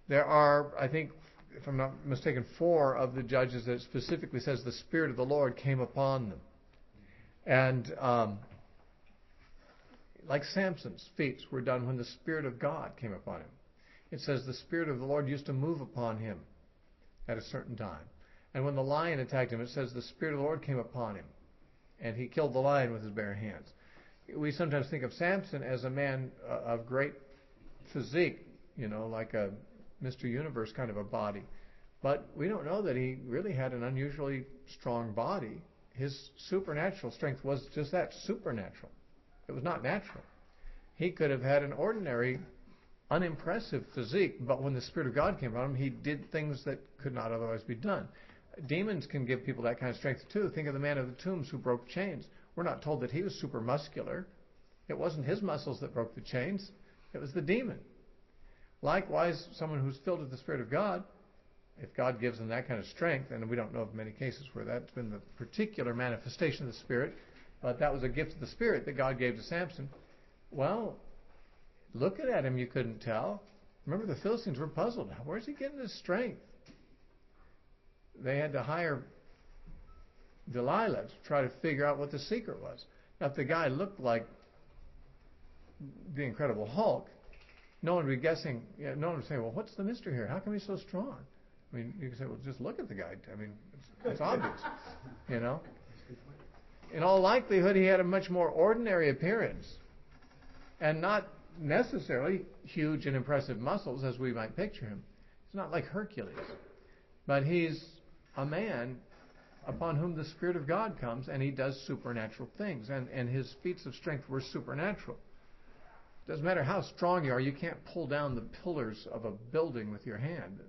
There are, I think, if I'm not mistaken, 4 of the judges that specifically says the Spirit of the Lord came upon them. And like Samson's feats were done when the Spirit of God came upon him. It says the Spirit of the Lord used to move upon him at a certain time. And when the lion attacked him, it says the Spirit of the Lord came upon him, and he killed the lion with his bare hands. We sometimes think of Samson as a man of great physique, like a Mr. Universe kind of a body. But we don't know that he really had an unusually strong body. His supernatural strength was just that, supernatural. It was not natural. He could have had an ordinary, unimpressive physique, but when the Spirit of God came on him, he did things that could not otherwise be done. Demons can give people that kind of strength too. Think of the man of the tombs who broke chains. We're not told that he was super muscular. It wasn't his muscles that broke the chains. It was the demon. Likewise, someone who's filled with the Spirit of God, if God gives them that kind of strength, and we don't know of many cases where that's been the particular manifestation of the Spirit, but that was a gift of the Spirit that God gave to Samson. Well, looking at him, you couldn't tell. Remember, the Philistines were puzzled. Where's he getting his strength? They had to hire Delilah to try to figure out what the secret was. Now, if the guy looked like the Incredible Hulk, no one would be guessing, no one would say, well, what's the mystery here? How come he's so strong? I mean, you can say, well, just look at the guy. I mean, it's obvious, In all likelihood, he had a much more ordinary appearance and not necessarily huge and impressive muscles as we might picture him. He's not like Hercules, but he's a man upon whom the Spirit of God comes, and he does supernatural things, and his feats of strength were supernatural. It doesn't matter how strong you are, you can't pull down the pillars of a building with your hand.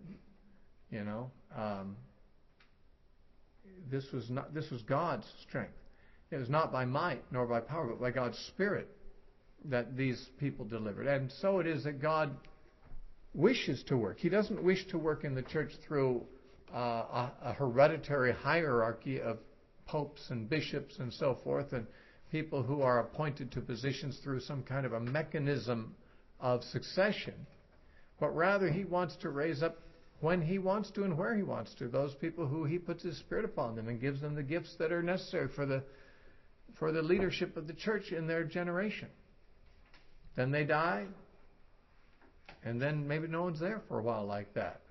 This was God's strength. It was not by might nor by power, but by God's Spirit that these people delivered. And so it is that God wishes to work. He doesn't wish to work in the church through a hereditary hierarchy of popes and bishops and so forth, and people who are appointed to positions through some kind of a mechanism of succession, but rather he wants to raise up when he wants to and where he wants to those people who he puts his Spirit upon them and gives them the gifts that are necessary for the leadership of the church in their generation. Then they die, and then maybe no one's there for a while like that,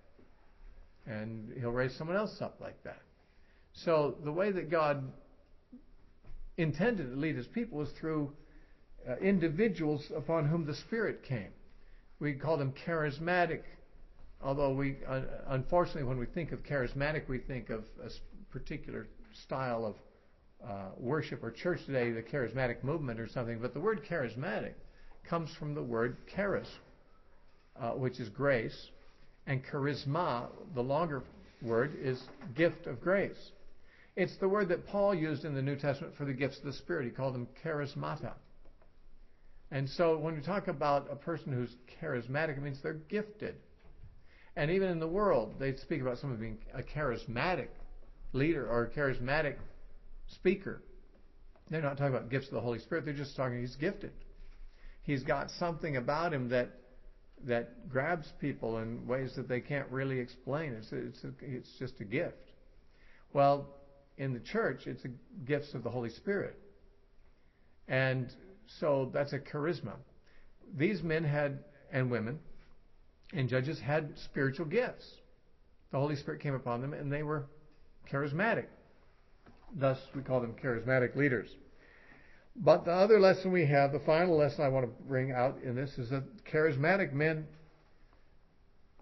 and he'll raise someone else up like that. So the way that God intended to lead his people was through individuals upon whom the Spirit came. We call them charismatic, although we, unfortunately, when we think of charismatic, we think of a particular style of worship or church today, the charismatic movement or something. But the word charismatic comes from the word charis, which is grace, and charisma, the longer word, is gift of grace. It's the word that Paul used in the New Testament for the gifts of the Spirit. He called them charismata. And so when we talk about a person who's charismatic, it means they're gifted. And even in the world, they speak about someone being a charismatic leader or a charismatic speaker. They're not talking about gifts of the Holy Spirit. They're just talking he's gifted. He's got something about him that grabs people in ways that they can't really explain. It's just a gift. Well, in the church, it's gifts of the Holy Spirit. And so that's a charisma. These men had, and women, and judges had spiritual gifts. The Holy Spirit came upon them, and they were charismatic. Thus, we call them charismatic leaders. But the other lesson we have, the final lesson I want to bring out in this, is that charismatic men,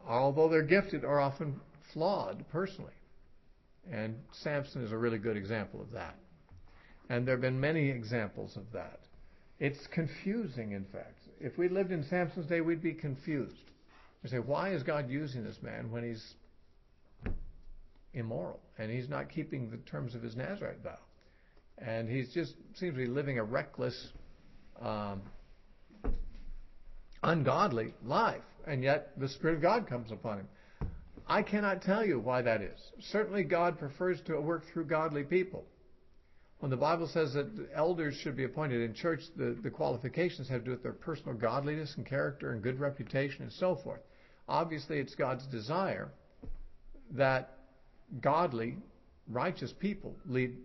although they're gifted, are often flawed personally. And Samson is a really good example of that. And there have been many examples of that. It's confusing, in fact. If we lived in Samson's day, we'd be confused. We say, why is God using this man when he's immoral and he's not keeping the terms of his Nazirite vow? And he's just seems to be living a reckless, ungodly life. And yet the Spirit of God comes upon him. I cannot tell you why that is. Certainly God prefers to work through godly people. When the Bible says that elders should be appointed in church, the qualifications have to do with their personal godliness and character and good reputation and so forth. Obviously, it's God's desire that godly, righteous people lead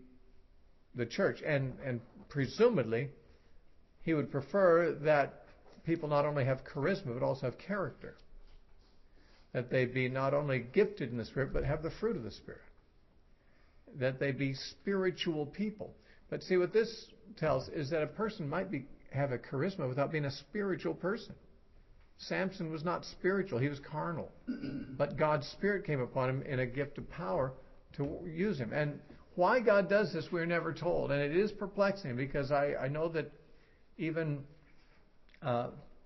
the church. And presumably, he would prefer that people not only have charisma, but also have character. That they be not only gifted in the Spirit, but have the fruit of the Spirit. That they be spiritual people. But see, what this tells is that a person might have a charisma without being a spiritual person. Samson was not spiritual, he was carnal. But God's Spirit came upon him in a gift of power to use him. And why God does this, we're never told. And it is perplexing, because I know that even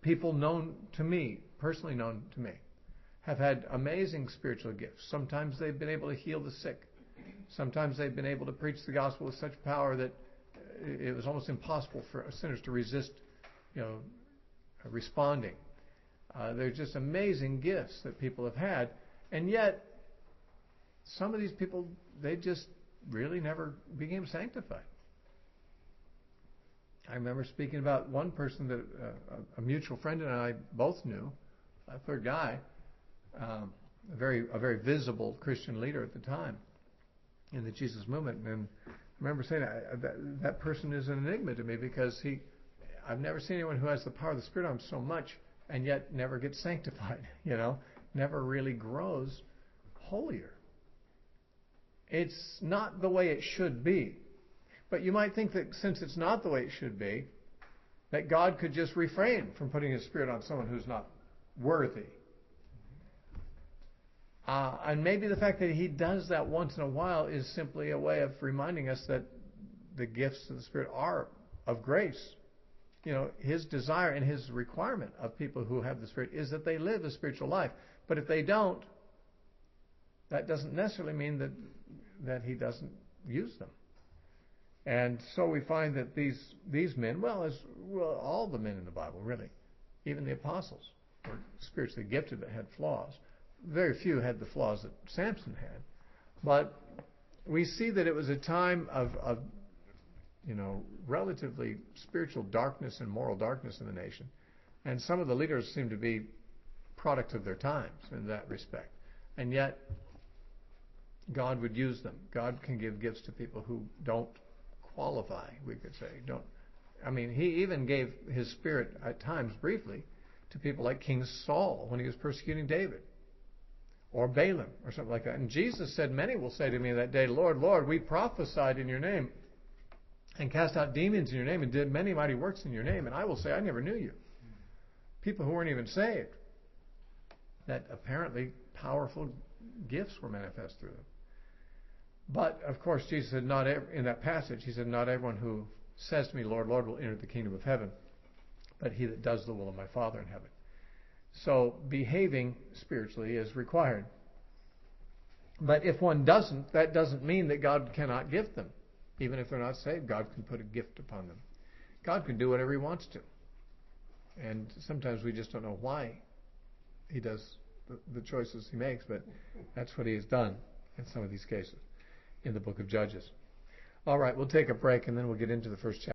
people known to me, personally known to me, have had amazing spiritual gifts. Sometimes they've been able to heal the sick. Sometimes they've been able to preach the gospel with such power that it was almost impossible for sinners to resist, responding. They're just amazing gifts that people have had. And yet, some of these people, they just really never became sanctified. I remember speaking about one person that a mutual friend and I both knew, a third guy, a very visible Christian leader at the time in the Jesus movement. And I remember saying that person is an enigma to me, because I've never seen anyone who has the power of the Spirit on him so much and yet never gets sanctified, never really grows holier. It's not the way it should be. But you might think that since it's not the way it should be, that God could just refrain from putting His Spirit on someone who's not worthy. And maybe the fact that He does that once in a while is simply a way of reminding us that the gifts of the Spirit are of grace. His desire and His requirement of people who have the Spirit is that they live a spiritual life. But if they don't, that doesn't necessarily mean that He doesn't use them. And so we find that these men, all the men in the Bible, really, even the apostles, were spiritually gifted but had flaws. Very few had the flaws that Samson had. But we see that it was a time of relatively spiritual darkness and moral darkness in the nation. And some of the leaders seem to be products of their times in that respect. And yet, God would use them. God can give gifts to people who don't qualify, we could say. He even gave his Spirit at times, briefly, to people like King Saul when he was persecuting David, or Balaam, or something like that. And Jesus said, many will say to me that day, Lord, Lord, we prophesied in your name, and cast out demons in your name, and did many mighty works in your name, and I will say, I never knew you. People who weren't even saved. That apparently powerful gifts were manifest through them. But, of course, Jesus said, in that passage, he said, not everyone who says to me, Lord, Lord, will enter the kingdom of heaven, but he that does the will of my Father in heaven. So, behaving spiritually is required. But if one doesn't, that doesn't mean that God cannot gift them. Even if they're not saved, God can put a gift upon them. God can do whatever he wants to. And sometimes we just don't know why he does the choices he makes, but that's what he has done in some of these cases in the book of Judges. All right, we'll take a break and then we'll get into the first chapter.